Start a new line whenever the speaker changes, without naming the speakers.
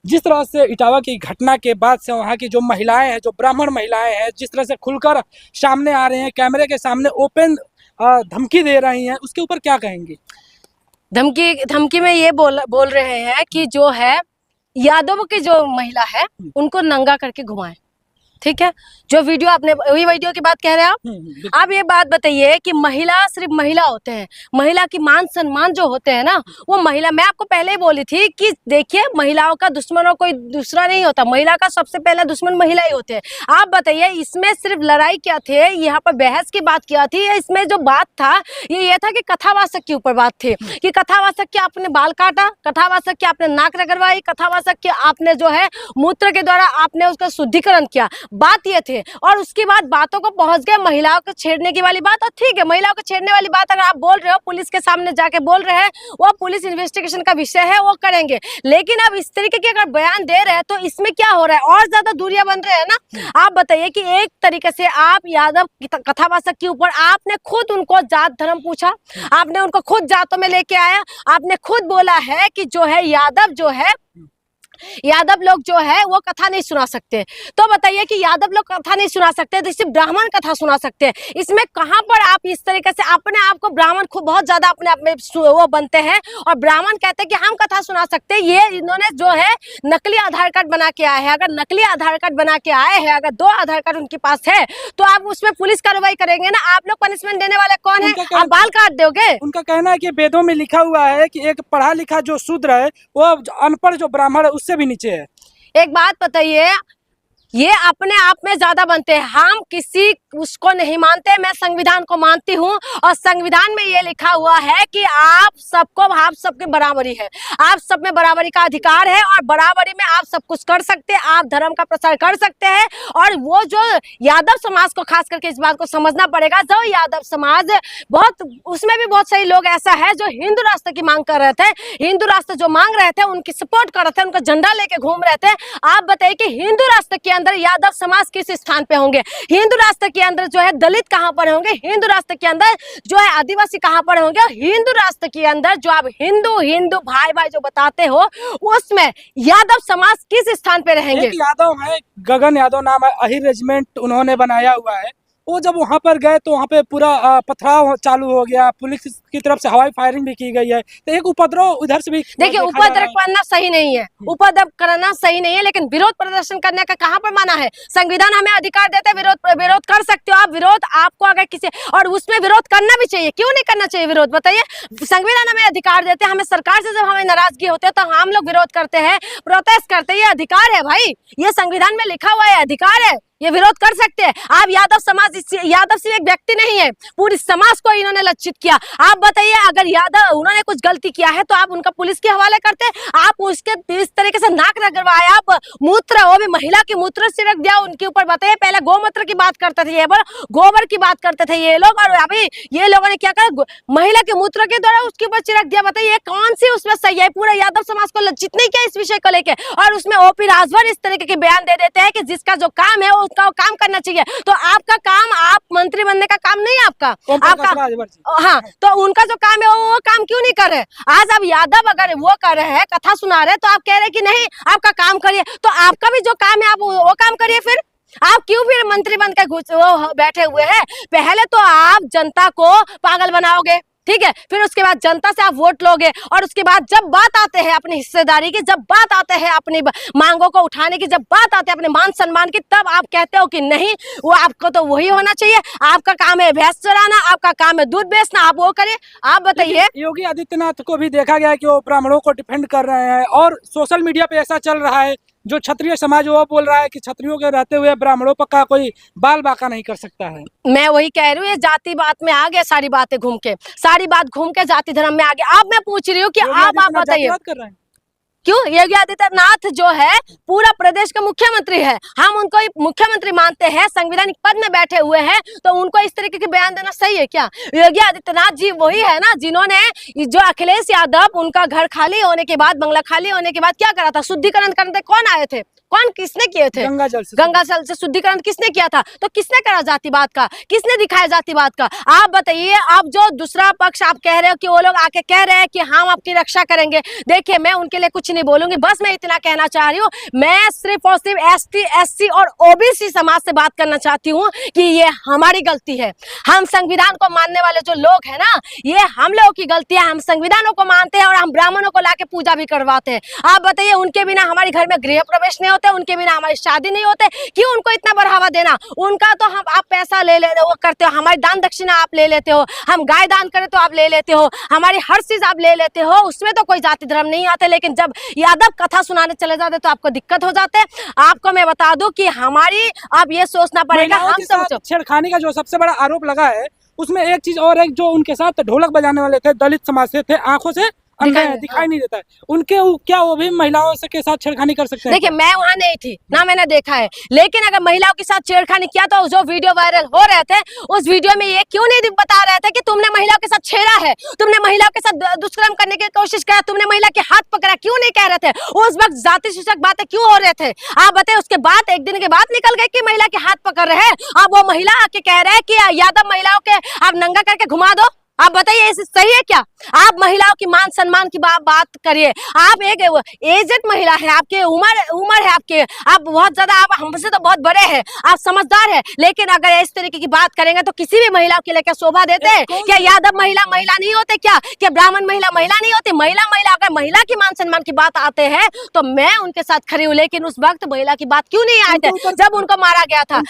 जिस तरह से इटावा की घटना के बाद से वहाँ की जो महिलाएं हैं, जो ब्राह्मण महिलाएं हैं, जिस तरह से खुलकर सामने आ रहे हैं, कैमरे के सामने ओपन धमकी दे रही हैं, उसके ऊपर क्या कहेंगे?
धमकी में ये बोल रहे हैं कि जो है यादव की जो महिला है उनको नंगा करके घुमाएं। ठीक है, जो वीडियो आपने, वही वीडियो की बात कह रहे हैं आप ये बात बताइए कि महिला सिर्फ महिला होते हैं, महिला की मान सम्मान जो होते हैं ना, वो महिला, मैं आपको पहले ही बोली थी कि देखिए महिलाओं का दुश्मन कोई दूसरा नहीं होता, महिला का सबसे पहला दुश्मन महिला ही होते हैं। आप बताइए इसमें सिर्फ लड़ाई क्या थे, यहाँ पर बहस की बात क्या थी? इसमें जो बात था ये था कि कथावाचक के ऊपर बात थी कि कथावाचक के आपने बाल काटा, कथावाचक के आपने नाक रगड़वाई, कथावाचक के आपने जो है मूत्र के द्वारा आपने उसका शुद्धिकरण किया, बात ये थे। और उसके बाद बातों को पहुंच गए महिलाओं को छेड़ने की वाली बात। और ठीक है, महिलाओं को छेड़ने वाली बात अगर आप बोल रहे हो, पुलिस के सामने जाके बोल रहे हैं, वो पुलिस इन्वेस्टिगेशन का विषय है, वो करेंगे। लेकिन अब इस तरीके के अगर बयान दे रहे हैं तो इसमें क्या हो रहा है? और ज्यादा दूरियां बन रहे हैं ना। आप बताइए कि एक तरीके से आप यादव कथावाचक के ऊपर आपने खुद उनको जात धर्म पूछा, आपने उनको खुद जातों में लेके आया, आपने खुद बोला है कि जो है यादव लोग जो है वो कथा नहीं सुना सकते। तो बताइए कि यादव लोग कथा नहीं सुना सकते तो सिर्फ ब्राह्मण कथा सुना सकते हैं। इसमें कहां पर आप इस तरीके से अपने आप को ब्राह्मण खूब बहुत ज्यादा अपने आप में वो बनते हैं और ब्राह्मण कहते हैं कि हम कथा सुना सकते हैं। ये इन्होंने जो है नकली आधार कार्ड बना के आए हैं। अगर नकली आधार कार्ड बना के आए हैं, अगर 2 आधार कार्ड उनके पास है तो आप उसमें पुलिस कार्रवाई करेंगे ना। आप लोग पनिशमेंट देने वाले कौन है? आप बाल काट दोगे?
उनका कहना है कि वेदों में लिखा हुआ है कि एक पढ़ा लिखा जो शूद्र है वो अनपढ़ जो ब्राह्मण है उससे भी नीचे है।
एक बात बताइए, ये अपने आप में ज्यादा बनते हैं, हम किसी उसको नहीं मानते। मैं संविधान को मानती हूँ और संविधान में ये लिखा हुआ है कि आप सबके बराबरी है, आप सब में बराबरी का अधिकार है और बराबरी में आप सब कुछ कर सकते हैं, आप धर्म का प्रसार कर सकते हैं। और वो जो यादव समाज को खास करके इस बात को समझना पड़ेगा, जो यादव समाज बहुत, उसमें भी बहुत सही लोग ऐसा है जो हिंदू राष्ट्र की मांग कर रहे थे, हिंदू राष्ट्र जो मांग रहे थे उनकी सपोर्ट कर रहे थे, उनका झंडा लेके घूम रहे थे। आप बताइए कि हिंदू राष्ट्र के अंदर यादव समाज किस स्थान पे होंगे? हिंदू राष्ट्र के अंदर जो है दलित कहां पर होंगे? हिंदू राष्ट्र के अंदर जो है आदिवासी कहां पर होंगे? हिंदू राष्ट्र के अंदर जो आप हिंदू भाई जो बताते हो उसमें यादव समाज किस स्थान पे रहेंगे?
एक यादव है, गगन यादव नाम है, अहिर रेजिमेंट उन्होंने बनाया हुआ है। वो जब वहां पर गए तो वहां पे पूरा पथराव चालू हो गया, पुलिस की तरफ से हवाई फायरिंग भी की गई है। तो एक उपद्रव उधर से भी
देखिए, उपद्रव करना सही नहीं है, उपद्रव करना सही नहीं है, लेकिन विरोध प्रदर्शन करने का कहां पर माना है? संविधान हमें अधिकार देता है, विरोध कर सकते हो आप। विरोध आपको अगर किसी, और उसमें विरोध करना भी चाहिए, क्यों नहीं करना चाहिए विरोध? बताइए, संविधान हमें अधिकार देते हैं, हमें सरकार से जब हमें नाराजगी होती है तो हम लोग विरोध करते हैं, प्रोटेस्ट करते हैं, ये अधिकार है भाई, ये संविधान में लिखा हुआ है, अधिकार है, ये विरोध कर सकते हैं आप। यादव समाज, यादव सिर्फ एक व्यक्ति नहीं है, पूरी समाज को इन्होंने लक्षित किया। आप बताइए, अगर यादव उन्होंने कुछ गलती किया है तो आप उनका पुलिस के हवाले करते? आप उसके इस तरीके से नाक रगड़वाया, आप मूत्र, वो भी महिला के मूत्र से रख दिया उनके ऊपर। बताइए, पहले गोमूत्र की बात करते थे, ये गोबर की बात करते थे ये लोग, और अभी ये लोगों ने क्या करा? महिला के मूत्र के द्वारा उसके ऊपर चिरक दिया। बताइए कौन सी उसमें सही है? पूरा यादव समाज को लक्षित नहीं किया इस विषय को लेकर। और उसमें ओपी राजभर इस तरीके के बयान दे देते हैं कि जिसका जो काम है उसका काम करना चाहिए। तो आपका काम, आप मंत्री बनने का काम नहीं है आपका, हाँ, तो उनका जो काम है वो काम क्यों नहीं कर रहे? आज आप यादव अगर वो कर रहे हैं, कथा सुना रहे, तो आप कह रहे हैं कि नहीं आपका काम करिए, तो आपका भी जो काम है आप वो काम करिए। फिर आप क्यों फिर मंत्री बनकर बैठे हुए हैं? पहले तो आप जनता को पागल बनाओगे, ठीक है, फिर उसके बाद जनता से आप वोट लोगे, और उसके बाद जब बात आते हैं अपनी हिस्सेदारी की, जब बात आते हैं अपनी मांगों को उठाने की, जब बात आते हैं अपने मान सम्मान की, तब आप कहते हो कि नहीं, वो आपको तो वही होना चाहिए, आपका काम है भैंस चराना, आपका काम है दूध बेचना, आप वो करिए। आप बताइए,
योगी आदित्यनाथ को भी देखा गया कि वो ब्राह्मणों को डिफेंड कर रहे हैं और सोशल मीडिया पे ऐसा चल रहा है, जो क्षत्रिय समाज वो बोल रहा है कि क्षत्रियों के रहते हुए ब्राह्मणों पर का कोई बाल बाका नहीं कर सकता है।
मैं वही कह रही हूँ, ये जाति बात में आ गया, सारी बातें घूम के, सारी बात घूम के जाति धर्म में आ गया। अब मैं पूछ रही हूँ कि आप बताइए क्यों? योगी आदित्यनाथ जो है पूरा प्रदेश का मुख्यमंत्री है, हम उनको मुख्यमंत्री मानते हैं, संवैधानिक पद में बैठे हुए हैं, तो उनको इस तरीके के बयान देना सही है क्या? योगी आदित्यनाथ जी वही है ना जिन्होंने, जो अखिलेश यादव, उनका घर खाली होने के बाद, बंगला खाली होने के बाद क्या करा था? शुद्धिकरण करने कौन आए थे? कौन किसने किए थे?
गंगा जल से
गंगा जल से शुद्धिकरण किसने किया था? तो किसने करा जातिवाद का? किसने दिखाया जातिवाद का? आप बताइए। आप जो दूसरा पक्ष आप कह रहे हो कि वो लोग आके कह रहे हैं कि हम आपकी रक्षा करेंगे, देखिए मैं उनके लिए कुछ नहीं बोलूंगी, बस मैं इतना कहना चाह रही हूँ, मैं सिर्फ और सिर्फ एसटी, एससी और ओबीसी समाज से बात करना चाहती हूँ कि ये हमारी गलती है। हम संविधान को मानने वाले जो लोग हैं ना, ये हम लोगों की गलती है। हम संविधानों को मानते हैं और हम ब्राह्मणों को लाके पूजा भी करवाते हैं। आप बताइए, उनके बिना हमारे घर में गृह प्रवेश नहीं होते, उनके बिना हमारी शादी नहीं होते, क्यों उनको इतना बढ़ावा देना? उनका तो हम आप पैसा ले वो करते हो, हमारी दान दक्षिणा आप ले लेते हो, हम गाय दान करें तो आप ले लेते हो, हमारी हर चीज आप ले लेते हो, उसमें तो कोई जाति धर्म नहीं आते। लेकिन जब यादव कथा सुनाने चले जाते तो आपको दिक्कत हो जाते हैं। आपको मैं बता दूं कि हमारी आप ये सोचना पड़ेगा,
महिलाओं
हम
के साथ छेड़खानी का जो सबसे बड़ा आरोप लगा है, उसमें एक चीज और है, जो उनके साथ ढोलक बजाने वाले थे, दलित समाज से थे, आंखों से अंधे हैं, दिखाई नहीं देता है, उनके क्या वो भी महिलाओं से के साथ छेड़खानी कर सकते हैं?
देखिए, मैं वहां नहीं थी ना, मैंने देखा है, लेकिन अगर महिलाओं के साथ छेड़खानी किया तो जो वीडियो वायरल हो रहे थे, उस वीडियो में ये क्यों नहीं बता रहे थे कि तुमने महिलाओं के साथ छेड़ा है, तुमने महिलाओं के साथ दुष्कर्म करने की कोशिश किया, तुमने महिला के हाथ पकड़ा, क्यों नहीं कह रहे थे? उस वक्त जाति सूचक बातें क्यों हो रहे थे? आप बताए, उसके बाद एक दिन के बाद निकल गए कि महिला के हाथ पकड़ रहे हैं। अब वो महिला आके कह रहे हैं कि यादव महिलाओं के आप नंगा करके घुमा दो। आप बताइए, इसे सही है क्या? आप महिलाओं की मान सम्मान की बात करिए। आप एक एजेड महिला है, आपके उम्र है आपके, आप बहुत ज्यादा, आप हमसे तो बहुत बड़े हैं, आप समझदार है, लेकिन अगर इस तरीके की बात करेंगे तो किसी भी महिला के लिए क्या शोभा देते हैं? क्या यादव महिला नहीं होते क्या? क्या ब्राह्मण महिला नहीं होती? महिला अगर महिला की मान सम्मान की बात आते हैं तो मैं उनके साथ खड़ी हूँ, लेकिन उस वक्त महिला की बात क्यों नहीं आए थे जब उनको मारा गया था?